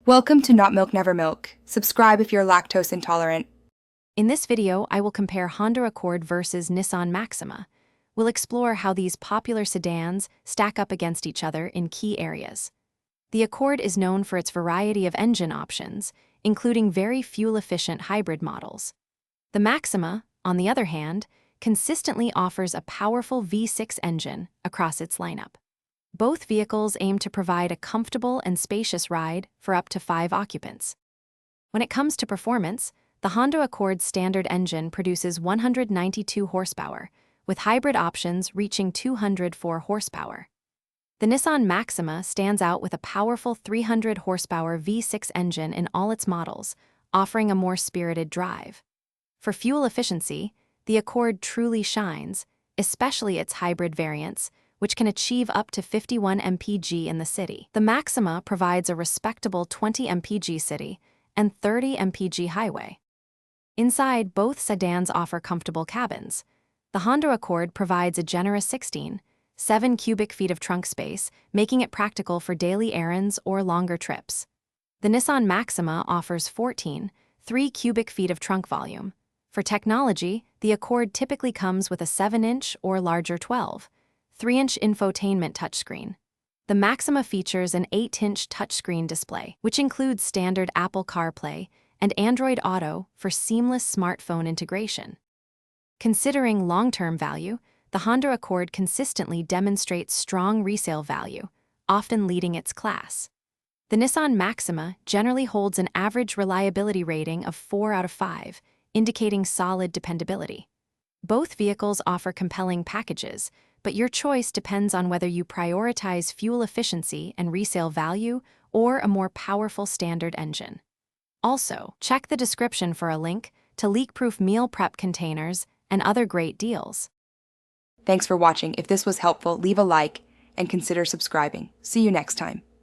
Welcome to Not Milk Never Milk. Subscribe if you're lactose intolerant. In this video, I will compare Honda Accord versus Nissan Maxima. We'll explore how these popular sedans stack up against each other in key areas. The Accord is known for its variety of engine options, including very fuel-efficient hybrid models. The Maxima, on the other hand, consistently offers a powerful V6 engine across its lineup. Both vehicles aim to provide a comfortable and spacious ride for up to 5 occupants. When it comes to performance, the Honda Accord's standard engine produces 192 horsepower, with hybrid options reaching 204 horsepower. The Nissan Maxima stands out with a powerful 300 horsepower V6 engine in all its models, offering a more spirited drive. For fuel efficiency, the Accord truly shines, especially its hybrid variants, which can achieve up to 51 mpg in the city. The Maxima provides a respectable 20 mpg city and 30 mpg highway. Inside, both sedans offer comfortable cabins. The Honda Accord provides a generous 7 cubic feet of trunk space, making it practical for daily errands or longer trips. The Nissan Maxima offers 3 cubic feet of trunk volume. For technology, the Accord typically comes with a 7-inch or larger 3-inch infotainment touchscreen. The Maxima features an 8-inch touchscreen display, which includes standard Apple CarPlay and Android Auto for seamless smartphone integration. Considering long-term value, the Honda Accord consistently demonstrates strong resale value, often leading its class. The Nissan Maxima generally holds an average reliability rating of 4 out of 5, indicating solid dependability. Both vehicles offer compelling packages, but your choice depends on whether you prioritize fuel efficiency and resale value or a more powerful standard engine. Also, check the description for a link to leak-proof meal prep containers and other great deals. Thanks for watching. If this was helpful, leave a like and consider subscribing. See you next time.